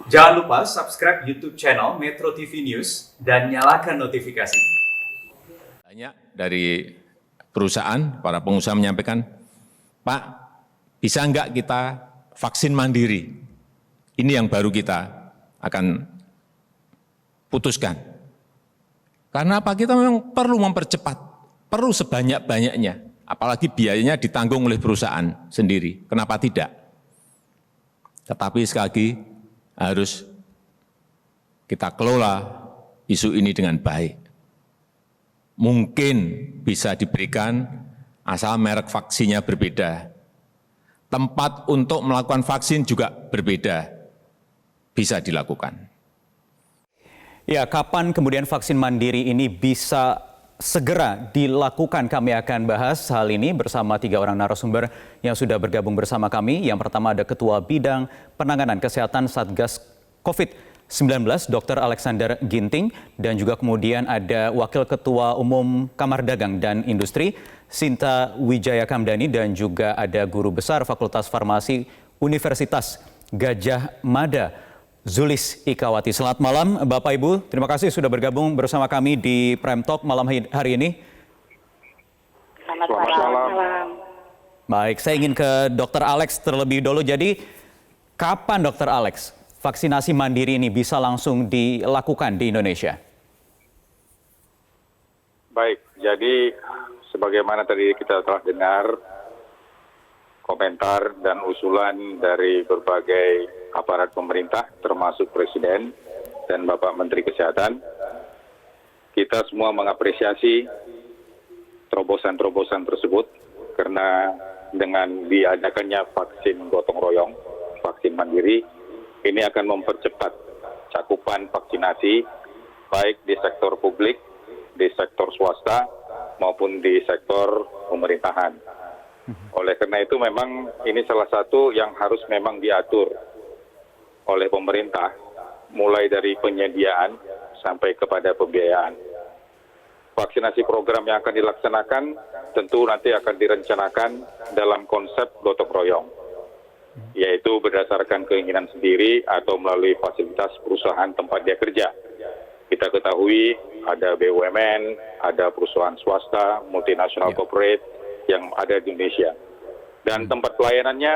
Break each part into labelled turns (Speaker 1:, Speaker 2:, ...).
Speaker 1: Jangan lupa subscribe YouTube channel Metro TV News dan nyalakan notifikasi.
Speaker 2: Banyak dari perusahaan, para pengusaha menyampaikan, Pak, bisa enggak kita vaksin mandiri? Ini yang baru kita akan putuskan. Karena apa? Kita memang perlu mempercepat, perlu sebanyak-banyaknya. Apalagi biayanya ditanggung oleh perusahaan sendiri. Kenapa tidak? Tetapi sekali lagi harus kita kelola isu ini dengan baik. Mungkin bisa diberikan asal merek vaksinnya berbeda. Tempat untuk melakukan vaksin juga berbeda, bisa dilakukan.
Speaker 3: Ya, kapan kemudian vaksin mandiri ini bisa segera dilakukan? Kami akan bahas hal ini bersama 3 orang narasumber yang sudah bergabung bersama kami. Yang pertama ada Ketua Bidang Penanganan Kesehatan Satgas COVID-19, Dr. Alexander Ginting, dan juga kemudian ada Wakil Ketua Umum Kamar Dagang dan Industri, Sinta Wijaya Kamdani, dan juga ada Guru Besar Fakultas Farmasi Universitas Gadjah Mada, Zulis Ikawati. Selamat malam Bapak Ibu, terima kasih sudah bergabung bersama kami di Prime Talk malam hari ini.
Speaker 4: Selamat malam.
Speaker 3: Baik, saya ingin ke Dr. Alex terlebih dulu. Jadi kapan Dr. Alex vaksinasi mandiri ini bisa langsung dilakukan di Indonesia?
Speaker 5: Baik, jadi sebagaimana tadi kita telah dengar komentar dan usulan dari berbagai aparat pemerintah, termasuk Presiden dan Bapak Menteri Kesehatan, kita semua mengapresiasi terobosan-terobosan tersebut karena dengan diadakannya vaksin gotong royong, vaksin mandiri, ini akan mempercepat cakupan vaksinasi baik di sektor publik, di sektor swasta, maupun di sektor pemerintahan. Oleh karena itu memang ini salah satu yang harus memang diatur oleh pemerintah, mulai dari penyediaan sampai kepada pembiayaan. Vaksinasi program yang akan dilaksanakan tentu nanti akan direncanakan dalam konsep gotong royong, yaitu berdasarkan keinginan sendiri atau melalui fasilitas perusahaan tempat dia kerja. Kita ketahui ada BUMN, ada perusahaan swasta, multinasional corporate yang ada di Indonesia. Dan tempat pelayanannya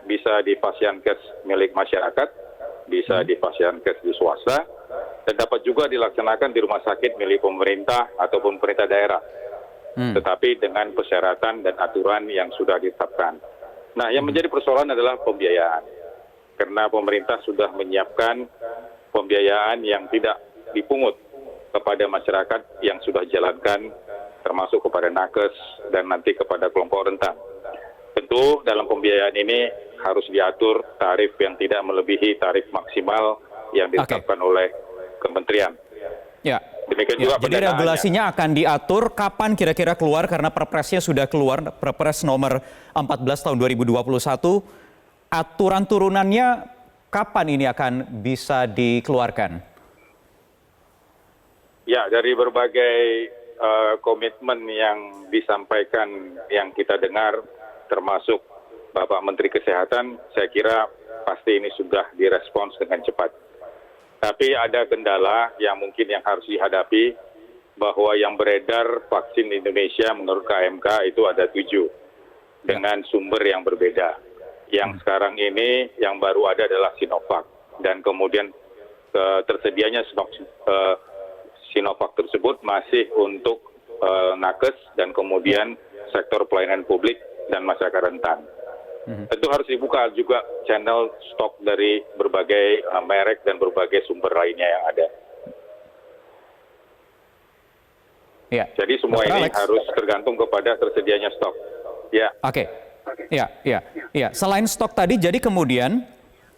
Speaker 5: bisa di Fasiankes milik masyarakat, bisa di Fasiankes di swasta, dan dapat juga dilaksanakan di rumah sakit milik pemerintah ataupun pemerintah daerah. Tetapi dengan persyaratan dan aturan yang sudah ditetapkan. Nah, yang menjadi persoalan adalah pembiayaan. Karena pemerintah sudah menyiapkan pembiayaan yang tidak dipungut kepada masyarakat yang sudah jalankan, termasuk kepada nakes dan nanti kepada kelompok rentan. Tentu dalam pembiayaan ini harus diatur tarif yang tidak melebihi tarif maksimal yang ditetapkan oleh kementerian.
Speaker 3: Ya.
Speaker 5: Demikian juga
Speaker 3: Jadi regulasinya akan diatur kapan kira-kira keluar, karena perpresnya sudah keluar, Perpres nomor 14 tahun 2021. Aturan turunannya kapan ini akan bisa dikeluarkan?
Speaker 5: Ya, dari berbagai komitmen yang disampaikan, yang kita dengar, termasuk Bapak Menteri Kesehatan, saya kira pasti ini sudah direspons dengan cepat. Tapi ada kendala yang mungkin yang harus dihadapi, bahwa yang beredar vaksin di Indonesia menurut KMK itu ada 7 dengan sumber yang berbeda. Yang sekarang ini yang baru ada adalah Sinovac, dan kemudian tersedianya Sinovac tersebut masih untuk nakes dan kemudian sektor pelayanan publik dan masyarakat rentan. Tentu harus dibuka juga channel stok dari berbagai merek dan berbagai sumber lainnya yang ada.
Speaker 3: Ya.
Speaker 5: Jadi semua
Speaker 3: Dr.
Speaker 5: ini
Speaker 3: Alex
Speaker 5: harus tergantung kepada tersedianya stok. Ya.
Speaker 3: Oke. Ya. Selain stok tadi, jadi kemudian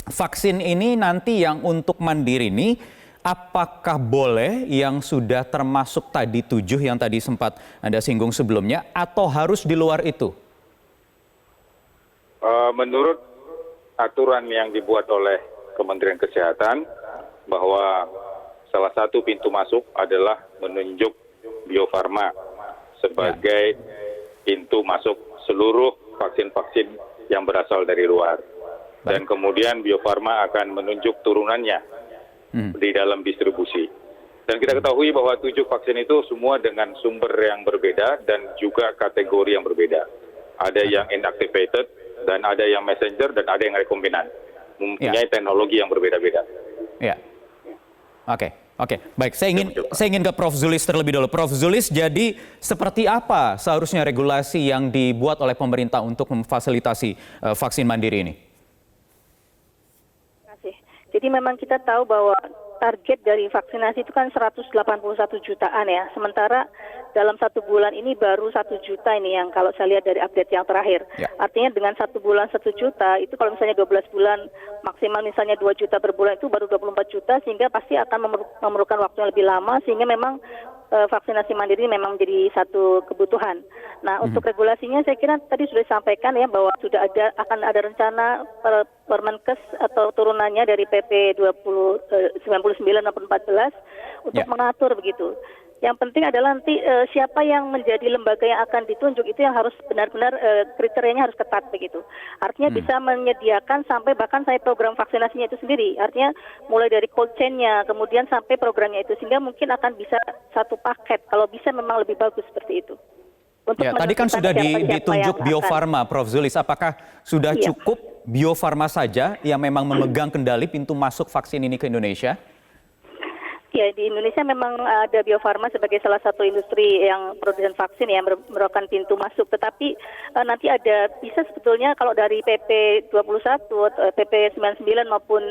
Speaker 3: vaksin ini nanti yang untuk mandiri ini, apakah boleh yang sudah termasuk tadi 7 yang tadi sempat Anda singgung sebelumnya, atau harus di luar itu?
Speaker 5: Menurut aturan yang dibuat oleh Kementerian Kesehatan, bahwa salah satu pintu masuk adalah menunjuk Bio Farma sebagai pintu masuk seluruh vaksin-vaksin yang berasal dari luar. dan kemudian Bio Farma akan menunjuk turunannya di dalam distribusi. Dan kita ketahui bahwa 7 vaksin itu semua dengan sumber yang berbeda dan juga kategori yang berbeda. Ada yang inactivated, dan ada yang messenger, dan ada yang rekombinan. Mempunyai teknologi yang berbeda-beda.
Speaker 3: Ya. Oke. Baik, saya ingin ke Prof. Zulis terlebih dulu. Prof. Zulis, jadi seperti apa seharusnya regulasi yang dibuat oleh pemerintah untuk memfasilitasi vaksin mandiri ini?
Speaker 4: Terima kasih. Jadi memang kita tahu bahwa target dari vaksinasi itu kan 181 jutaan ya. Sementara dalam 1 bulan ini baru 1 juta ini yang kalau saya lihat dari update yang terakhir.
Speaker 3: Ya.
Speaker 4: Artinya dengan 1 bulan 1 juta, itu kalau misalnya 12 bulan maksimal misalnya 2 juta per bulan itu baru 24 juta, sehingga pasti akan memerlukan waktu yang lebih lama, sehingga memang vaksinasi mandiri memang menjadi satu kebutuhan. Nah, untuk regulasinya saya kira tadi sudah disampaikan ya bahwa akan ada rencana Permenkes atau turunannya dari PP 99/14 untuk mengatur begitu. Yang penting adalah nanti siapa yang menjadi lembaga yang akan ditunjuk itu yang harus benar-benar kriterianya harus ketat begitu. Artinya bisa menyediakan bahkan sampai program vaksinasinya itu sendiri. Artinya mulai dari cold chain-nya kemudian sampai programnya itu, sehingga mungkin akan bisa satu paket. Kalau bisa memang lebih bagus seperti itu.
Speaker 3: Ya, tadi kan sudah ditunjuk Bio Farma, Prof. Zulis. Apakah sudah cukup Bio Farma saja yang memang memegang kendali pintu masuk vaksin ini ke Indonesia?
Speaker 4: Ya, di Indonesia memang ada Bio Farma sebagai salah satu industri yang produsen vaksin yang merupakan pintu masuk. Tetapi nanti bisa sebetulnya kalau dari PP 21, PP 99 maupun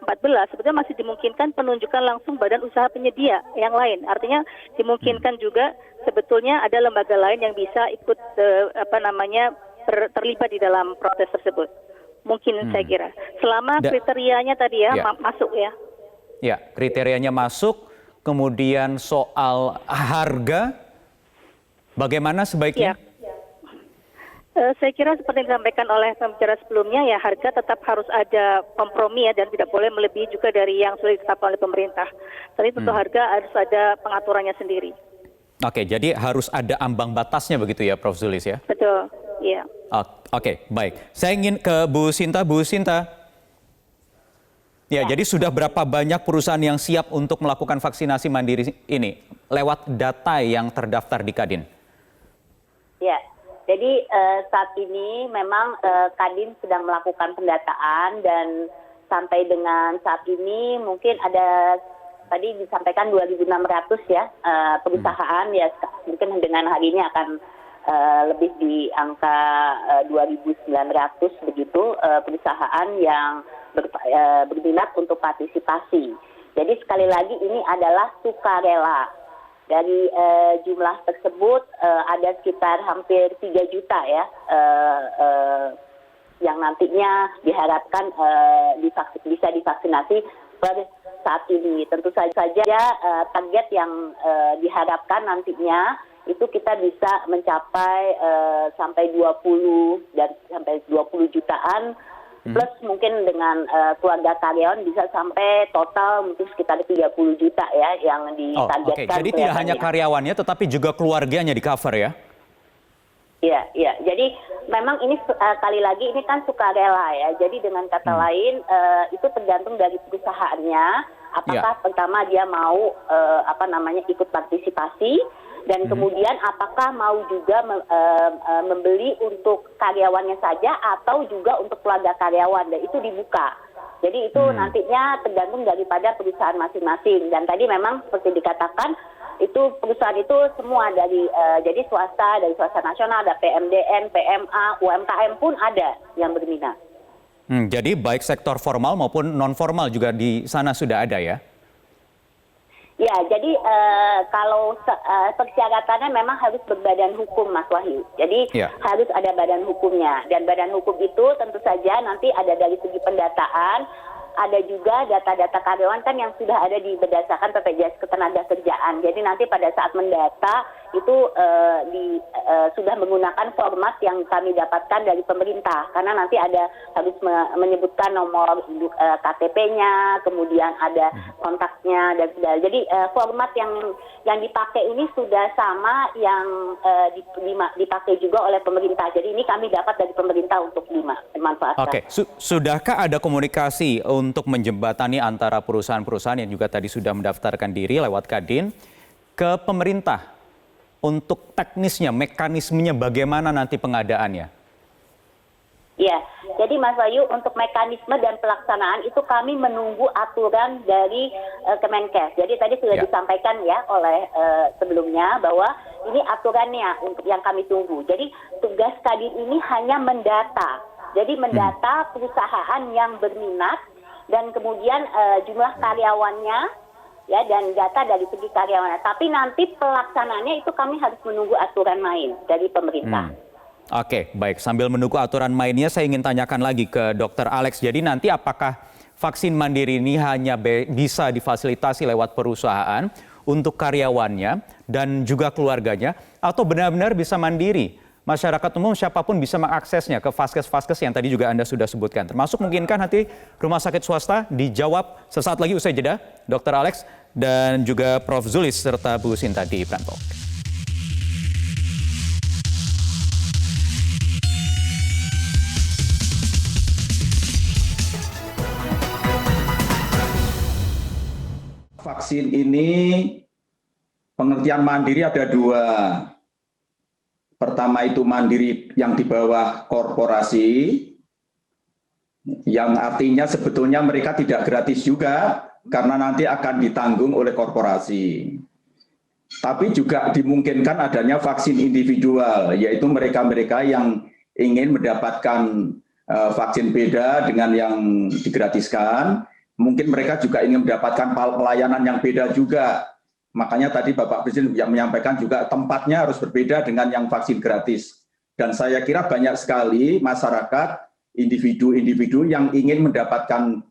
Speaker 4: 14, sebetulnya masih dimungkinkan penunjukan langsung badan usaha penyedia yang lain. Artinya dimungkinkan juga sebetulnya ada lembaga lain yang bisa ikut terlibat di dalam proses tersebut. Mungkin saya kira. Selama kriterianya tadi masuk ya.
Speaker 3: Ya, kriterianya masuk, kemudian soal harga, bagaimana sebaiknya?
Speaker 4: Saya kira seperti yang disampaikan oleh pembicara sebelumnya, ya harga tetap harus ada kompromi ya, dan tidak boleh melebihi juga dari yang sudah ditetapkan oleh pemerintah. Tapi tentu harga harus ada pengaturannya sendiri.
Speaker 3: Oke, jadi harus ada ambang batasnya begitu ya, Prof. Zulis ya?
Speaker 4: Betul, iya.
Speaker 3: Oke, baik. Saya ingin ke Bu Sinta. Bu Sinta. Ya, jadi sudah berapa banyak perusahaan yang siap untuk melakukan vaksinasi mandiri ini lewat data yang terdaftar di Kadin?
Speaker 6: Ya, jadi saat ini memang Kadin sedang melakukan pendataan, dan sampai dengan saat ini mungkin ada tadi disampaikan 2.600 ya perusahaan ya, mungkin dengan hari ini akan lebih di angka 2.900 begitu perusahaan yang berminat untuk partisipasi. Jadi sekali lagi ini adalah sukarela. Dari jumlah tersebut ada sekitar hampir 3 juta ya yang nantinya diharapkan bisa divaksinasi per saat ini. Tentu saja target yang diharapkan nantinya itu kita bisa mencapai sampai 20 jutaan. Plus mungkin dengan keluarga karyawan bisa sampai total mungkin sekitar 30 juta ya yang ditargetkan.
Speaker 3: Oke. Jadi tidak hanya karyawannya tetapi juga keluarganya di cover ya?
Speaker 6: Iya. Jadi memang ini kali lagi ini kan sukarela ya. Jadi dengan kata lain itu tergantung dari perusahaannya. Apakah pertama dia mau ikut partisipasi, dan kemudian apakah mau juga membeli untuk karyawannya saja atau juga untuk keluarga karyawan, dan itu dibuka. Jadi itu nantinya tergantung daripada perusahaan masing-masing. Dan tadi memang seperti dikatakan itu perusahaan itu semua jadi swasta, dari swasta nasional, ada PMDN, PMA, UMKM pun ada yang berminat.
Speaker 3: Jadi baik sektor formal maupun non formal juga di sana sudah ada ya?
Speaker 6: Ya, jadi kalau persyaratannya memang harus berbadan hukum, Mas Wahyu. Jadi harus ada badan hukumnya. Dan badan hukum itu tentu saja nanti ada dari segi pendataan, ada juga data-data karyawan kan yang sudah ada berdasarkan BPJS Ketenagakerjaan. Jadi nanti pada saat mendata itu sudah menggunakan format yang kami dapatkan dari pemerintah, karena nanti harus menyebutkan nomor KTP-nya, kemudian ada kontaknya dan sebagainya. Jadi format yang dipakai ini sudah sama yang dipakai juga oleh pemerintah. Jadi ini kami dapat dari pemerintah untuk dimanfaatkan.
Speaker 3: Oke, sudahkah ada komunikasi untuk menjembatani antara perusahaan-perusahaan yang juga tadi sudah mendaftarkan diri lewat Kadin ke pemerintah untuk teknisnya, mekanismenya bagaimana nanti pengadaannya?
Speaker 6: Ya, jadi Mas Wahyu, untuk mekanisme dan pelaksanaan itu kami menunggu aturan dari Kemenkes. Jadi tadi sudah disampaikan ya oleh sebelumnya bahwa ini aturannya untuk yang kami tunggu. Jadi tugas Kadin ini hanya mendata. Jadi mendata perusahaan yang berminat dan kemudian jumlah karyawannya, ya, dan data dari segi karyawannya. Tapi nanti pelaksanaannya itu kami harus menunggu aturan main dari pemerintah.
Speaker 3: Oke, baik. Sambil menunggu aturan mainnya, saya ingin tanyakan lagi ke Dr. Alex. Jadi nanti apakah vaksin mandiri ini hanya bisa difasilitasi lewat perusahaan untuk karyawannya dan juga keluarganya, atau benar-benar bisa mandiri? Masyarakat umum siapapun bisa mengaksesnya ke vaskes-vaskes yang tadi juga Anda sudah sebutkan. Termasuk mungkinkah nanti rumah sakit swasta? Dijawab sesaat lagi usai jeda, Dr. Alex dan juga Prof. Zulis serta Bu Sinta di Prime Talk.
Speaker 7: Vaksin ini pengertian mandiri ada dua. Pertama itu mandiri yang di bawah korporasi, yang artinya sebetulnya mereka tidak gratis juga karena nanti akan ditanggung oleh korporasi. Tapi juga dimungkinkan adanya vaksin individual, yaitu mereka-mereka yang ingin mendapatkan vaksin beda dengan yang digratiskan. Mungkin mereka juga ingin mendapatkan pelayanan yang beda juga. Makanya tadi Bapak Presiden yang menyampaikan juga tempatnya harus berbeda dengan yang vaksin gratis. Dan saya kira banyak sekali masyarakat, individu-individu yang ingin mendapatkan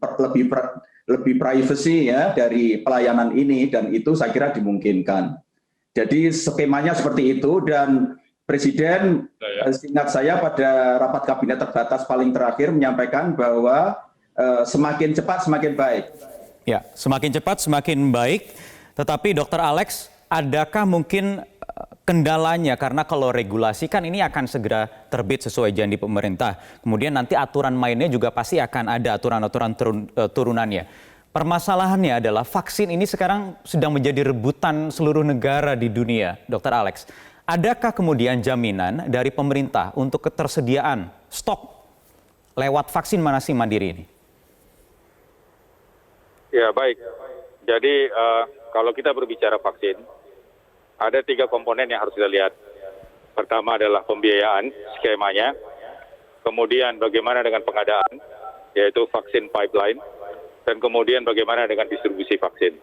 Speaker 7: lebih privacy ya dari pelayanan ini, dan itu saya kira dimungkinkan. Jadi skemanya seperti itu, dan Presiden seingat saya pada rapat kabinet terbatas paling terakhir menyampaikan bahwa semakin cepat semakin baik.
Speaker 3: Ya, semakin cepat semakin baik. Tetapi Dr. Alex, adakah mungkin kendalanya? Karena kalau regulasi kan ini akan segera terbit sesuai janji pemerintah. Kemudian nanti aturan mainnya juga pasti akan ada aturan-aturan turunannya. Permasalahannya adalah vaksin ini sekarang sedang menjadi rebutan seluruh negara di dunia, Dr. Alex. Adakah kemudian jaminan dari pemerintah untuk ketersediaan stok lewat vaksin manasi mandiri ini?
Speaker 5: Ya, baik. Jadi kalau kita berbicara vaksin, ada 3 komponen yang harus kita lihat. Pertama adalah pembiayaan, skemanya. Kemudian bagaimana dengan pengadaan, yaitu vaksin pipeline. Dan kemudian bagaimana dengan distribusi vaksin.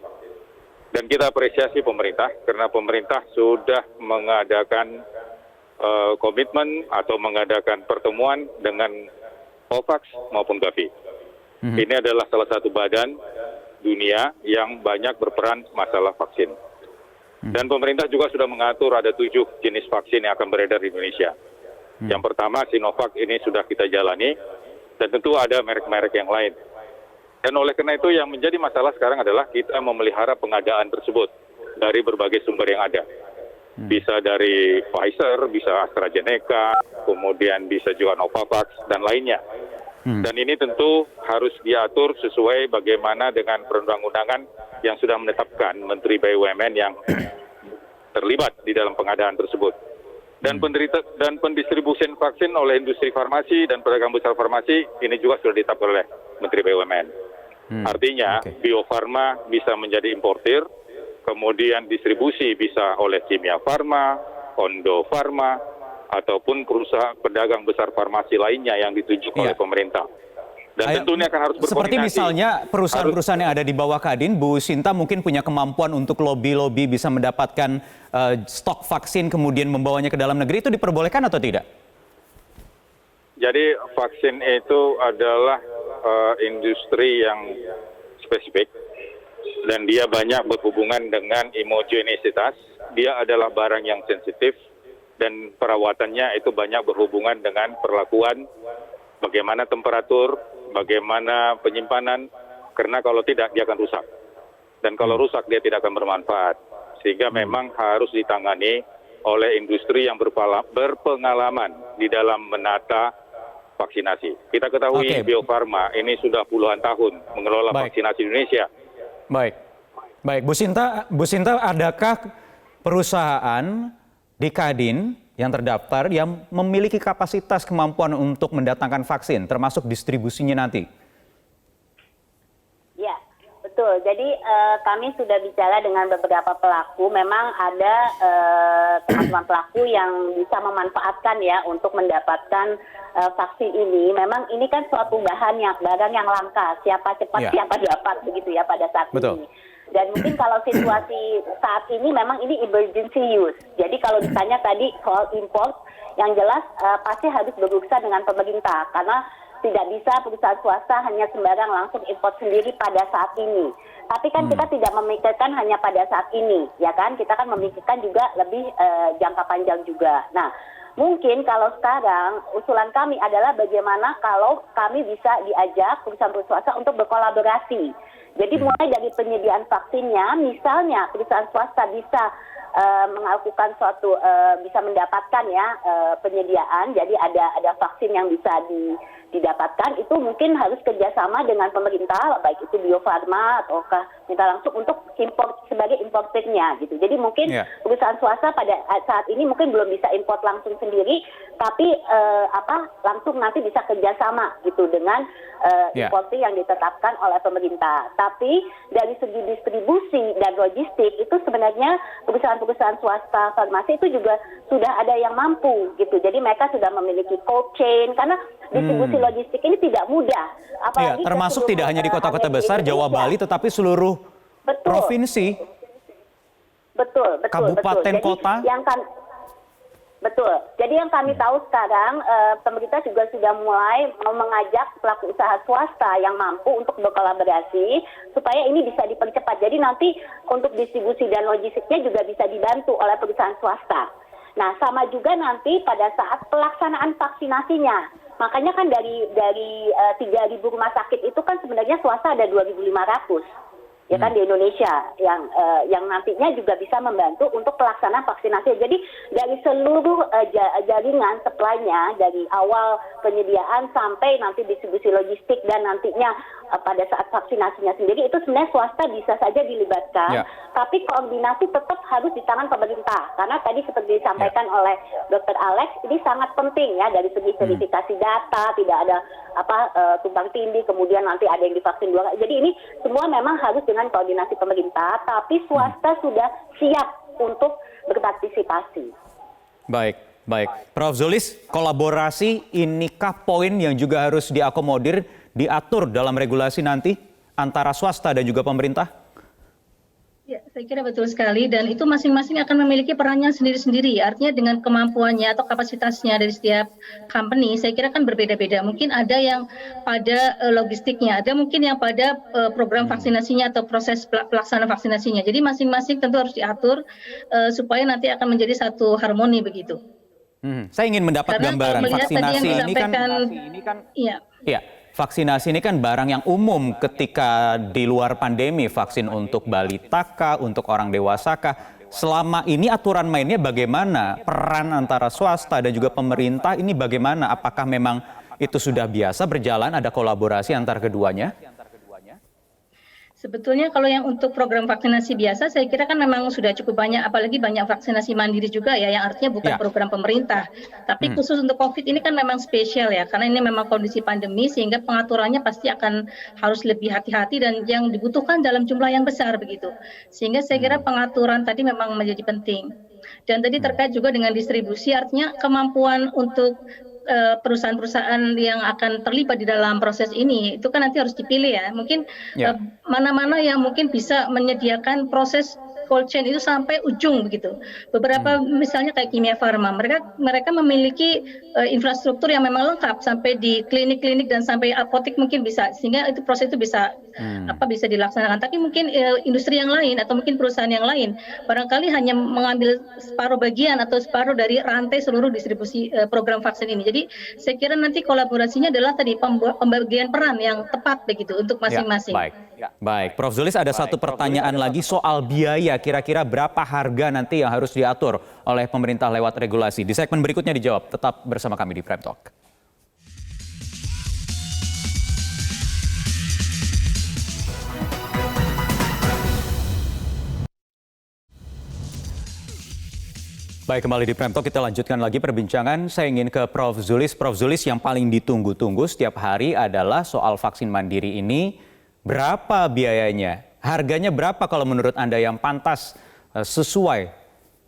Speaker 5: Dan kita apresiasi pemerintah, karena pemerintah sudah mengadakan komitmen atau mengadakan pertemuan dengan COVAX maupun Gavi. Ini adalah salah satu badan dunia yang banyak berperan masalah vaksin. Dan pemerintah juga sudah mengatur ada 7 jenis vaksin yang akan beredar di Indonesia. Yang pertama Sinovac ini sudah kita jalani, dan tentu ada merek-merek yang lain. Dan oleh karena itu yang menjadi masalah sekarang adalah kita memelihara pengadaan tersebut dari berbagai sumber yang ada. Bisa dari Pfizer, bisa AstraZeneca, kemudian bisa juga Novavax dan lainnya. Dan ini tentu harus diatur sesuai bagaimana dengan perundang-undangan yang sudah menetapkan Menteri BUMN yang terlibat di dalam pengadaan tersebut. Dan pendistribusian vaksin oleh industri farmasi dan pedagang besar farmasi ini juga sudah ditetapkan oleh Menteri BUMN. Artinya Bio Farma bisa menjadi importir, kemudian distribusi bisa oleh Kimia Farma, Ondo Farma, ataupun perusahaan pedagang besar farmasi lainnya yang ditunjuk oleh pemerintah. Dan tentunya akan harus berkoordinasi.
Speaker 3: Seperti misalnya perusahaan-perusahaan yang ada di bawah Kadin, Bu Sinta mungkin punya kemampuan untuk lobby-lobby bisa mendapatkan stok vaksin kemudian membawanya ke dalam negeri, itu diperbolehkan atau tidak?
Speaker 5: Jadi vaksin itu adalah industri yang spesifik dan dia banyak berhubungan dengan imunogenisitas dia adalah barang yang sensitif dan perawatannya itu banyak berhubungan dengan perlakuan, bagaimana temperatur, bagaimana penyimpanan, karena kalau tidak dia akan rusak. Dan kalau rusak dia tidak akan bermanfaat. Sehingga memang harus ditangani oleh industri yang berpengalaman di dalam menata vaksinasi. Kita ketahui Bio Farma ini sudah puluhan tahun mengelola vaksinasi Indonesia.
Speaker 3: Baik, Bu Sinta, adakah perusahaan di Kadin yang terdaftar yang memiliki kapasitas kemampuan untuk mendatangkan vaksin, termasuk distribusinya nanti?
Speaker 6: Ya, betul. Jadi kami sudah bicara dengan beberapa pelaku. Memang ada teman-teman pelaku yang bisa memanfaatkan ya untuk mendapatkan vaksin ini. Memang ini kan suatu barang yang langka. Siapa cepat, siapa dapat begitu ya pada saat ini. Dan mungkin kalau situasi saat ini memang ini emergency use. Jadi kalau ditanya tadi soal import, yang jelas pasti harus berurusan dengan pemerintah. Karena tidak bisa perusahaan swasta hanya sembarang langsung import sendiri pada saat ini. Tapi kan kita tidak memikirkan hanya pada saat ini, ya kan? Kita kan memikirkan juga lebih jangka panjang juga. Nah, mungkin kalau sekarang usulan kami adalah bagaimana kalau kami bisa diajak perusahaan-perusahaan swasta untuk berkolaborasi. Jadi mulai dari penyediaan vaksinnya, misalnya perusahaan swasta bisa melakukan suatu bisa mendapatkan ya penyediaan, jadi ada vaksin yang bisa didapatkan, itu mungkin harus kerjasama dengan pemerintah, baik itu Bio Farma ataukah minta langsung untuk import sebagai importernya gitu. Jadi mungkin perusahaan swasta pada saat ini mungkin belum bisa import langsung sendiri, tapi langsung nanti bisa kerjasama gitu dengan importer yang ditetapkan oleh pemerintah. Tapi dari segi distribusi dan logistik itu sebenarnya perusahaan swasta farmasi itu juga sudah ada yang mampu gitu. Jadi mereka sudah memiliki cold chain karena distribusi logistik ini tidak mudah. Apalagi
Speaker 3: termasuk tidak hanya di kota-kota besar Jawa Bali tetapi seluruh provinsi. Betul. Kabupaten, kota.
Speaker 6: Jadi yang kami tahu sekarang pemerintah juga sudah mulai mengajak pelaku usaha swasta yang mampu untuk berkolaborasi supaya ini bisa dipercepat. Jadi nanti untuk distribusi dan logistiknya juga bisa dibantu oleh perusahaan swasta. Nah, sama juga nanti pada saat pelaksanaan vaksinasinya. Makanya kan dari 3.000 rumah sakit itu kan sebenarnya swasta ada 2.500. Ya kan di Indonesia yang nantinya juga bisa membantu untuk pelaksanaan vaksinasi. Jadi dari seluruh jaringan supply-nya dari awal penyediaan sampai nanti distribusi logistik dan nantinya pada saat vaksinasinya sendiri itu sebenarnya swasta bisa saja dilibatkan, tapi koordinasi tetap harus di tangan pemerintah. Karena tadi seperti disampaikan oleh Dr. Alex, ini sangat penting ya dari segi verifikasi data, tidak ada tumpang tindih, kemudian nanti ada yang divaksin 2 kali. Jadi ini semua memang harus dengan koordinasi pemerintah, tapi swasta sudah siap untuk berpartisipasi.
Speaker 3: Baik. Prof. Zulis, kolaborasi inikah poin yang juga harus diakomodir, diatur dalam regulasi nanti antara swasta dan juga pemerintah?
Speaker 8: Ya, saya kira betul sekali dan itu masing-masing akan memiliki perannya sendiri-sendiri. Artinya dengan kemampuannya atau kapasitasnya dari setiap company, saya kira kan berbeda-beda. Mungkin ada yang pada logistiknya, ada mungkin yang pada program vaksinasinya atau proses pelaksanaan vaksinasinya. Jadi masing-masing tentu harus diatur supaya nanti akan menjadi satu harmoni begitu.
Speaker 3: Saya ingin mendapat gambaran vaksinasi ini kan. Iya. Vaksinasi ini kan barang yang umum ketika di luar pandemi, vaksin untuk balita kah, untuk orang dewasa kah. Selama ini aturan mainnya bagaimana? Peran antara swasta dan juga pemerintah ini bagaimana? Apakah memang itu sudah biasa berjalan, ada kolaborasi antar keduanya?
Speaker 8: Sebetulnya kalau yang untuk program vaksinasi biasa, saya kira kan memang sudah cukup banyak, apalagi banyak vaksinasi mandiri juga ya, yang artinya bukan program pemerintah. Tapi khusus untuk COVID ini kan memang spesial ya, karena ini memang kondisi pandemi, sehingga pengaturannya pasti akan harus lebih hati-hati dan yang dibutuhkan dalam jumlah yang besar begitu. Sehingga saya kira pengaturan tadi memang menjadi penting. Dan tadi terkait juga dengan distribusi, artinya kemampuan untuk perusahaan-perusahaan yang akan terlibat di dalam proses ini itu kan nanti harus dipilih ya. Mungkin mana-mana yang mungkin bisa menyediakan proses cold chain itu sampai ujung begitu. Beberapa misalnya kayak Kimia Farma, mereka memiliki infrastruktur yang memang lengkap sampai di klinik-klinik dan sampai apotek mungkin bisa, sehingga itu proses itu bisa bisa dilaksanakan. Tapi mungkin industri yang lain atau mungkin perusahaan yang lain barangkali hanya mengambil separuh bagian atau separuh dari rantai seluruh distribusi program vaksin ini. Jadi saya kira nanti kolaborasinya adalah tadi pembagian peran yang tepat begitu untuk masing-masing.
Speaker 3: Baik, Prof. Zulis, ada satu pertanyaan lagi soal biaya. Kira-kira berapa harga nanti yang harus diatur oleh pemerintah lewat regulasi? Di segmen berikutnya dijawab. Tetap bersama kami di Prime Talk. Baik, kembali di Prime Talk, kita lanjutkan lagi perbincangan. Saya ingin ke Prof. Zulis. Prof. Zulis, yang paling ditunggu-tunggu setiap hari adalah soal vaksin mandiri ini. Berapa biayanya? Harganya berapa kalau menurut Anda yang pantas sesuai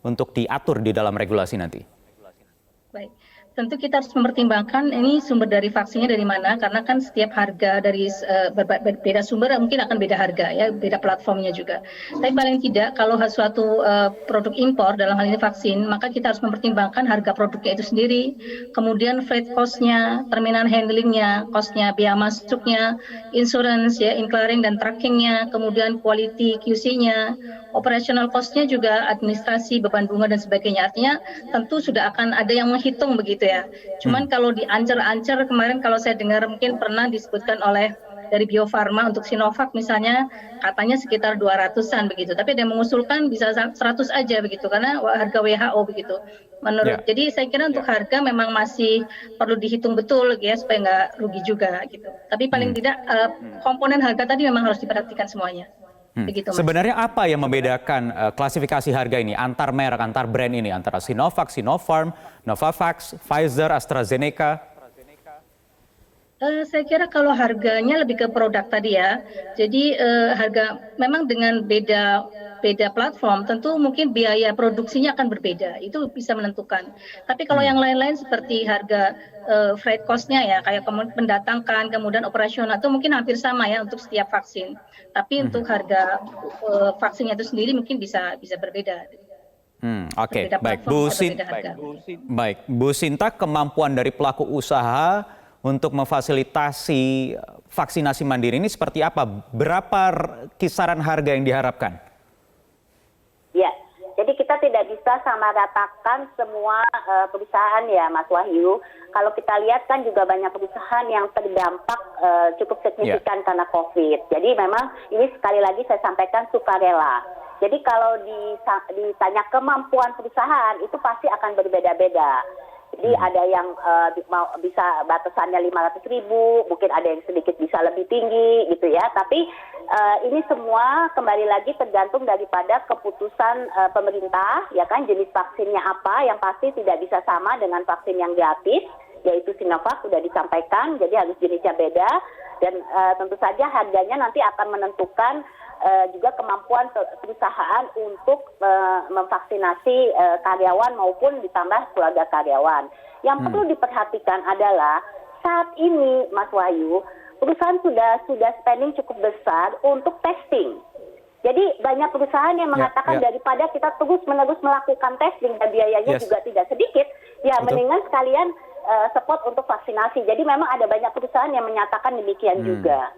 Speaker 3: untuk diatur di dalam regulasi nanti? Baik.
Speaker 8: Tentu kita harus mempertimbangkan ini sumber dari vaksinnya dari mana, karena kan setiap harga dari beda sumber mungkin akan beda harga ya, beda platformnya juga. Tapi paling tidak kalau suatu produk impor dalam hal ini vaksin, maka kita harus mempertimbangkan harga produknya itu sendiri, kemudian freight cost-nya, terminal handling-nya, cost-nya, biaya masuknya, insurance ya, incurring dan tracking-nya, kemudian quality QC-nya, operational cost-nya juga, administrasi, beban bunga dan sebagainya. Artinya tentu sudah akan ada yang menghitung begitu ya. Cuman kalau diancer-ancer kemarin kalau saya dengar mungkin pernah disebutkan oleh dari Bio Farma untuk Sinovac misalnya katanya sekitar 200-an begitu. Tapi ada yang mengusulkan bisa 100 aja begitu karena harga WHO begitu. Jadi saya kira untuk harga memang masih perlu dihitung betul ya supaya nggak rugi juga gitu. Tapi paling tidak komponen harga tadi memang harus diperhatikan semuanya. Begitu,
Speaker 3: sebenarnya apa yang membedakan klasifikasi harga ini antar merek, antar brand ini, antara Sinovac, Sinopharm, Novavax, Pfizer, AstraZeneca?
Speaker 8: Saya kira kalau harganya lebih ke produk tadi ya. Jadi harga memang dengan beda platform tentu mungkin biaya produksinya akan berbeda. Itu bisa menentukan. Tapi kalau yang lain-lain seperti harga freight cost-nya ya kayak mendatangkan kemudian operasional itu mungkin hampir sama ya untuk setiap vaksin. Tapi untuk harga vaksinnya itu sendiri mungkin bisa berbeda.
Speaker 3: Oke, baik. Bu Sinta, kemampuan dari pelaku usaha untuk memfasilitasi vaksinasi mandiri ini seperti apa? Berapa kisaran harga yang diharapkan?
Speaker 6: Ya, jadi kita tidak bisa sama ratakan semua perusahaan ya Mas Wahyu. Kalau kita lihat kan juga banyak perusahaan yang terdampak cukup signifikan karena COVID. Jadi memang ini sekali lagi saya sampaikan sukarela. Jadi kalau ditanya kemampuan perusahaan itu pasti akan berbeda-beda. Jadi ada yang bisa batasannya 500.000, mungkin ada yang sedikit bisa lebih tinggi gitu ya. Tapi ini semua kembali lagi tergantung daripada keputusan pemerintah, ya kan, jenis vaksinnya apa, yang pasti tidak bisa sama dengan vaksin yang gratis, yaitu Sinovac sudah disampaikan, jadi harus jenisnya beda. Dan tentu saja harganya nanti akan menentukan juga kemampuan perusahaan untuk memvaksinasi karyawan maupun ditambah keluarga karyawan. Yang perlu diperhatikan adalah saat ini, Mas Wahyu, perusahaan sudah spending cukup besar untuk testing. Jadi banyak perusahaan yang mengatakan daripada kita terus-menerus melakukan testing dan biayanya juga tidak sedikit, ya mendingan sekalian support untuk vaksinasi. Jadi memang ada banyak perusahaan yang menyatakan demikian juga.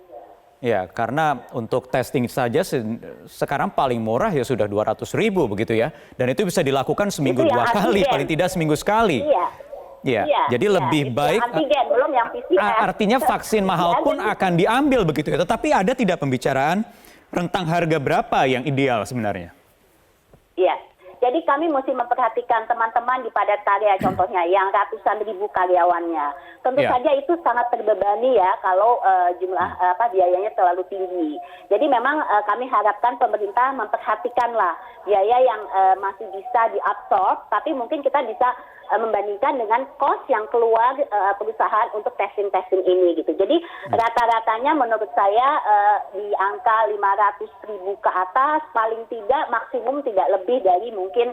Speaker 3: Ya, karena untuk testing saja sekarang paling murah ya sudah 200.000 begitu ya. Dan itu bisa dilakukan seminggu 2 kali, paling tidak seminggu sekali. Iya. Jadi lebih baik.
Speaker 6: Antigen, belum yang PCR.
Speaker 3: Artinya vaksin mahal pun akan diambil begitu ya. Tetapi ada tidak pembicaraan rentang harga berapa yang ideal sebenarnya?
Speaker 6: Iya. Jadi kami mesti memperhatikan teman-teman di padat karya contohnya yang ratusan ribu karyawannya. Tentu saja itu sangat terbebani ya kalau jumlah biayanya terlalu tinggi. Jadi memang kami harapkan pemerintah memperhatikanlah biaya yang masih bisa diabsorb, tapi mungkin kita bisa membandingkan dengan cost yang keluar perusahaan untuk testing ini gitu. Jadi rata-ratanya menurut saya di angka 500.000 ke atas, paling tidak maksimum tidak lebih dari mungkin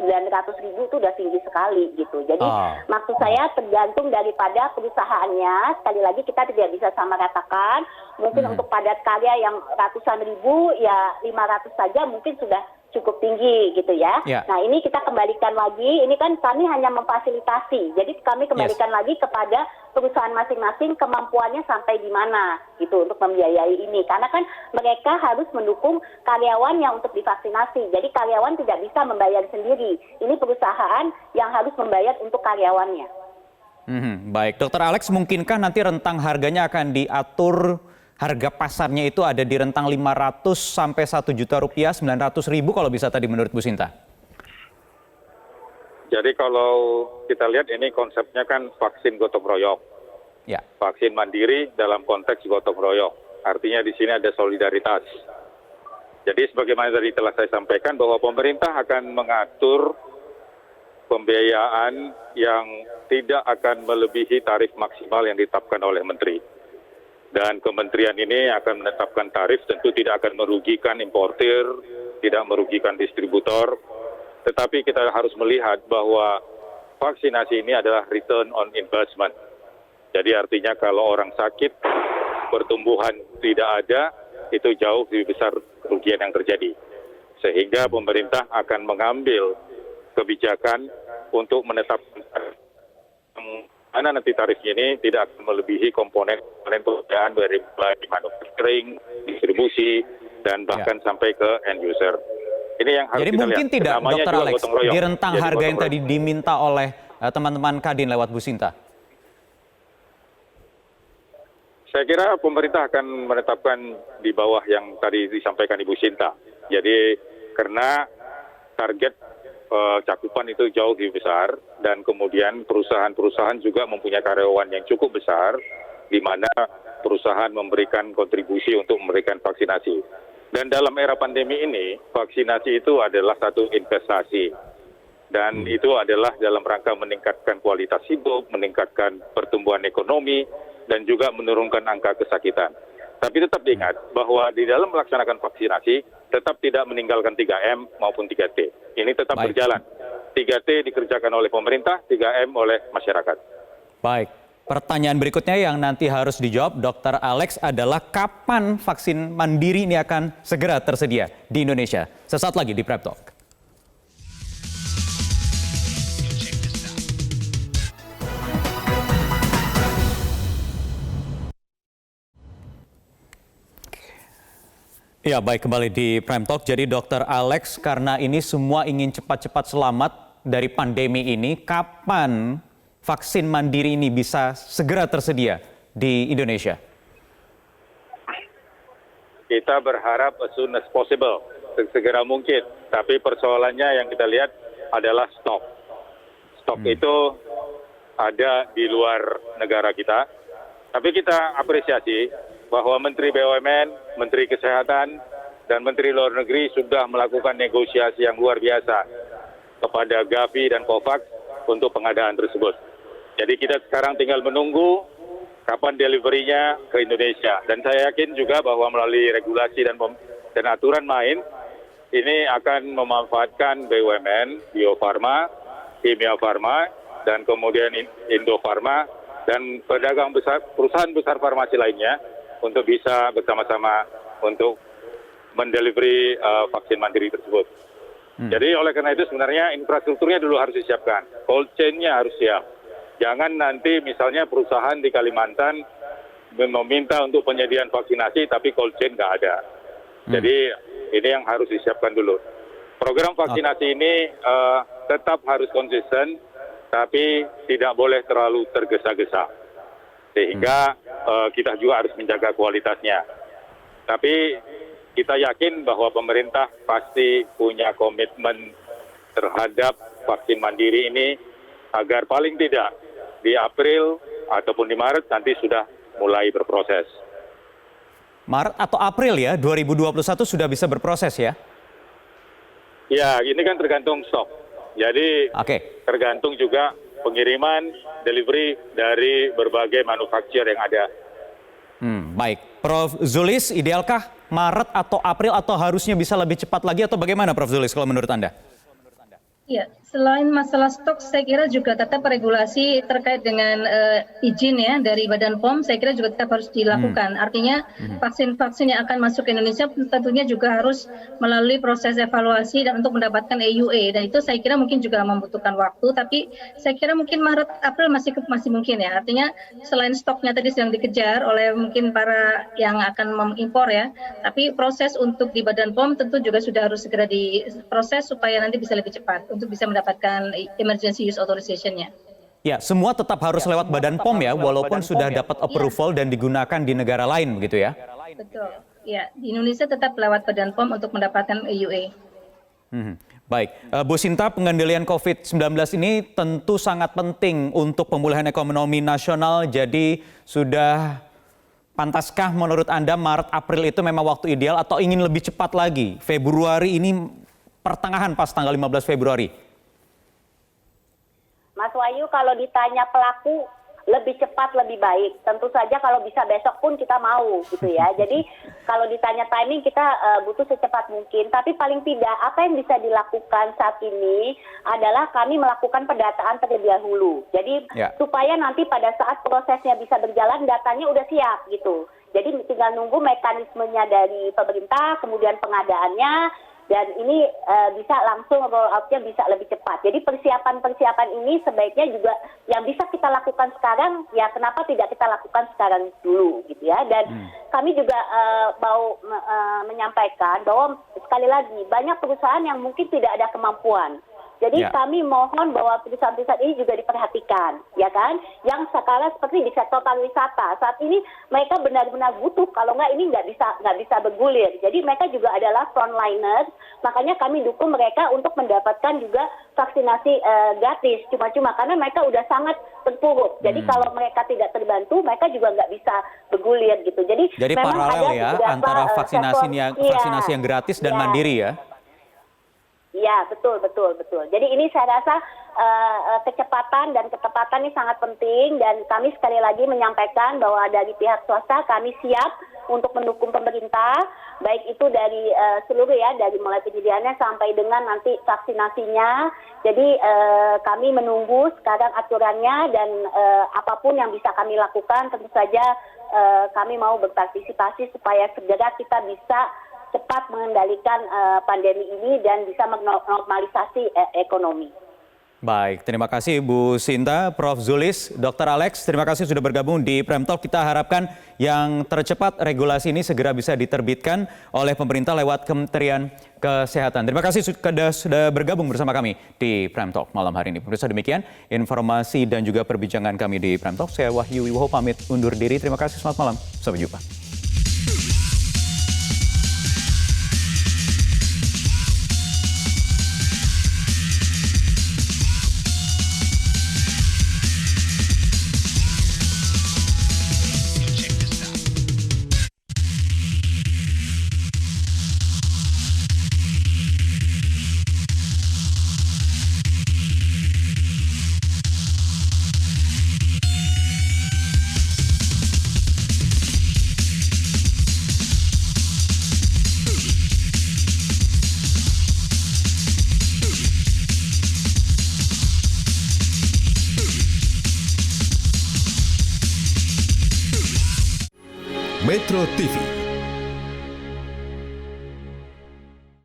Speaker 6: 900.000 itu udah tinggi sekali gitu. Jadi maksud saya tergantung daripada perusahaannya. Sekali lagi kita tidak bisa sama ratakan. Mungkin untuk padat karya yang ratusan ribu ya 500 saja mungkin sudah cukup tinggi gitu ya. Nah ini kita kembalikan lagi, ini kan kami hanya memfasilitasi. Jadi kami kembalikan lagi kepada perusahaan masing-masing kemampuannya sampai di mana gitu untuk membiayai ini. Karena kan mereka harus mendukung karyawan yang untuk divaksinasi. Jadi karyawan tidak bisa membayar sendiri. Ini perusahaan yang harus membayar untuk karyawannya.
Speaker 3: Baik, Dr. Alex, mungkinkah nanti rentang harganya akan diatur? Harga pasarnya itu ada di rentang 500 sampai 1 juta rupiah, 900.000 kalau bisa tadi menurut Bu Sinta.
Speaker 5: Jadi kalau kita lihat ini konsepnya kan vaksin gotong royong.
Speaker 3: Ya.
Speaker 5: Vaksin mandiri dalam konteks gotong royong. Artinya di sini ada solidaritas. Jadi sebagaimana tadi telah saya sampaikan bahwa pemerintah akan mengatur pembiayaan yang tidak akan melebihi tarif maksimal yang ditetapkan oleh menteri. Dan kementerian ini akan menetapkan tarif, tentu tidak akan merugikan importir, tidak merugikan distributor. Tetapi kita harus melihat bahwa vaksinasi ini adalah return on investment. Jadi artinya kalau orang sakit, pertumbuhan tidak ada, itu jauh lebih besar kerugian yang terjadi. Sehingga pemerintah akan mengambil kebijakan untuk menetapkan mana nanti tarifnya ini tidak akan melebihi komponen pembiayaan dari manufacturing, distribusi, dan bahkan sampai ke end user. Ini yang harus
Speaker 3: jadi
Speaker 5: kita
Speaker 3: mungkin
Speaker 5: lihat.
Speaker 3: tidak,
Speaker 5: Namanya
Speaker 3: Dr. Alex, di rentang harga yang tadi diminta oleh teman-teman Kadin lewat Bu Sinta?
Speaker 5: Saya kira pemerintah akan menetapkan di bawah yang tadi disampaikan Ibu Sinta. Jadi karena target cakupan itu jauh lebih besar dan kemudian perusahaan-perusahaan juga mempunyai karyawan yang cukup besar di mana perusahaan memberikan kontribusi untuk memberikan vaksinasi. Dan dalam era pandemi ini, vaksinasi itu adalah satu investasi. Dan itu adalah dalam rangka meningkatkan kualitas hidup, meningkatkan pertumbuhan ekonomi, dan juga menurunkan angka kesakitan. Tapi tetap diingat bahwa di dalam melaksanakan vaksinasi, tetap tidak meninggalkan 3M maupun 3T. Ini tetap berjalan. 3T dikerjakan oleh pemerintah, 3M oleh masyarakat.
Speaker 3: Baik. Pertanyaan berikutnya yang nanti harus dijawab Dr. Alex adalah kapan vaksin mandiri ini akan segera tersedia di Indonesia? Sesaat lagi di Prep Talk. Ya, baik, kembali di Prime Talk. Jadi Dr. Alex, karena ini semua ingin cepat-cepat selamat dari pandemi ini, kapan vaksin mandiri ini bisa segera tersedia di Indonesia?
Speaker 5: Kita berharap as soon as possible, segera mungkin. Tapi persoalannya yang kita lihat adalah stok. Stok itu ada di luar negara kita. Tapi kita apresiasi bahwa Menteri BUMN, Menteri Kesehatan, dan Menteri Luar Negeri sudah melakukan negosiasi yang luar biasa kepada Gavi dan COVAX untuk pengadaan tersebut. Jadi kita sekarang tinggal menunggu kapan deliverynya ke Indonesia. Dan saya yakin juga bahwa melalui regulasi dan aturan main, ini akan memanfaatkan BUMN, Bio Farma, Kimia Farma, dan kemudian Indo Farma, dan pedagang besar, perusahaan besar farmasi lainnya, untuk bisa bersama-sama untuk mendelivery vaksin mandiri tersebut. Jadi oleh karena itu sebenarnya infrastrukturnya dulu harus disiapkan, cold chain-nya harus siap. Jangan nanti misalnya perusahaan di Kalimantan meminta untuk penyediaan vaksinasi tapi cold chain nggak ada. Jadi ini yang harus disiapkan dulu. Program vaksinasi ini tetap harus konsisten, tapi tidak boleh terlalu tergesa-gesa. Sehingga kita juga harus menjaga kualitasnya. Tapi kita yakin bahwa pemerintah pasti punya komitmen terhadap vaksin mandiri ini agar paling tidak di April ataupun di Maret nanti sudah mulai berproses.
Speaker 3: Maret atau April ya, 2021 sudah bisa berproses ya?
Speaker 5: Ya, ini kan tergantung stok. Jadi
Speaker 3: Oke.
Speaker 5: tergantung juga pengiriman, delivery dari berbagai manufaktur yang ada.
Speaker 3: Baik, Prof. Zulis, idealkah Maret atau April atau harusnya bisa lebih cepat lagi atau bagaimana Prof. Zulis kalau menurut Anda?
Speaker 8: Ya, selain masalah stok, saya kira juga tetap regulasi terkait dengan izin ya dari Badan POM, saya kira juga tetap harus dilakukan. Artinya vaksin-vaksin yang akan masuk ke Indonesia tentunya juga harus melalui proses evaluasi dan untuk mendapatkan EUA. Dan itu saya kira mungkin juga membutuhkan waktu, tapi saya kira mungkin Maret, April masih mungkin ya. Artinya selain stoknya tadi sedang dikejar oleh mungkin para yang akan mengimpor ya, tapi proses untuk di Badan POM tentu juga sudah harus segera diproses supaya nanti bisa lebih cepat untuk bisa mendapatkan emergency use authorization-nya.
Speaker 3: Ya, semua tetap harus lewat Badan POM ya, walaupun sudah dapat approval dan digunakan di negara lain begitu ya?
Speaker 8: Betul. Ya, di Indonesia tetap lewat Badan POM untuk mendapatkan EUA.
Speaker 3: Baik, Bu Sinta, pengendalian COVID-19 ini tentu sangat penting untuk pemulihan ekonomi nasional, jadi sudah pantaskah menurut Anda Maret, April itu memang waktu ideal atau ingin lebih cepat lagi? Februari ini pertengahan pas tanggal 15 Februari.
Speaker 6: Mas Wahyu, kalau ditanya pelaku lebih cepat lebih baik. Tentu saja kalau bisa besok pun kita mau gitu ya. Jadi kalau ditanya timing kita butuh secepat mungkin. Tapi paling tidak apa yang bisa dilakukan saat ini adalah kami melakukan pendataan terlebih dahulu. Jadi supaya nanti pada saat prosesnya bisa berjalan datanya udah siap gitu. Jadi tinggal nunggu mekanismenya dari pemerintah, kemudian pengadaannya. Dan ini bisa langsung roll out-nya bisa lebih cepat. Jadi persiapan-persiapan ini sebaiknya juga yang bisa kita lakukan sekarang, ya kenapa tidak kita lakukan sekarang dulu gitu ya. Dan kami juga mau menyampaikan bahwa sekali lagi banyak perusahaan yang mungkin tidak ada kemampuan. Jadi kami mohon bahwa perusahaan-perusahaan ini juga diperhatikan, ya kan? Yang sekarang seperti di sektor pariwisata saat ini mereka benar-benar butuh, kalau nggak ini nggak bisa bergulir. Jadi mereka juga adalah frontliners, makanya kami dukung mereka untuk mendapatkan juga vaksinasi gratis cuma-cuma karena mereka udah sangat terpuruk. Jadi kalau mereka tidak terbantu, mereka juga nggak bisa bergulir gitu. Jadi memang
Speaker 3: paralel
Speaker 6: ada
Speaker 3: ya antara vaksinasi yang gratis dan mandiri ya.
Speaker 6: Ya, betul. Jadi ini saya rasa kecepatan dan ketepatan ini sangat penting dan kami sekali lagi menyampaikan bahwa dari pihak swasta kami siap untuk mendukung pemerintah, baik itu dari seluruh ya, dari mulai penyediaannya sampai dengan nanti vaksinasinya. Jadi kami menunggu sekarang aturannya dan apapun yang bisa kami lakukan tentu saja kami mau berpartisipasi supaya segera kita bisa cepat mengendalikan pandemi ini dan bisa menormalisasi ekonomi.
Speaker 3: Baik, terima kasih Bu Sinta, Prof. Zulis, Dr. Alex, terima kasih sudah bergabung di Prime Talk. Kita harapkan yang tercepat regulasi ini segera bisa diterbitkan oleh pemerintah lewat Kementerian Kesehatan. Terima kasih sudah bergabung bersama kami di Prime Talk malam hari ini. Pemirsa, demikian informasi dan juga perbincangan kami di Prime Talk. Saya Wahyu Wiwoho pamit undur diri. Terima kasih, selamat malam. Sampai jumpa.
Speaker 9: Metro TV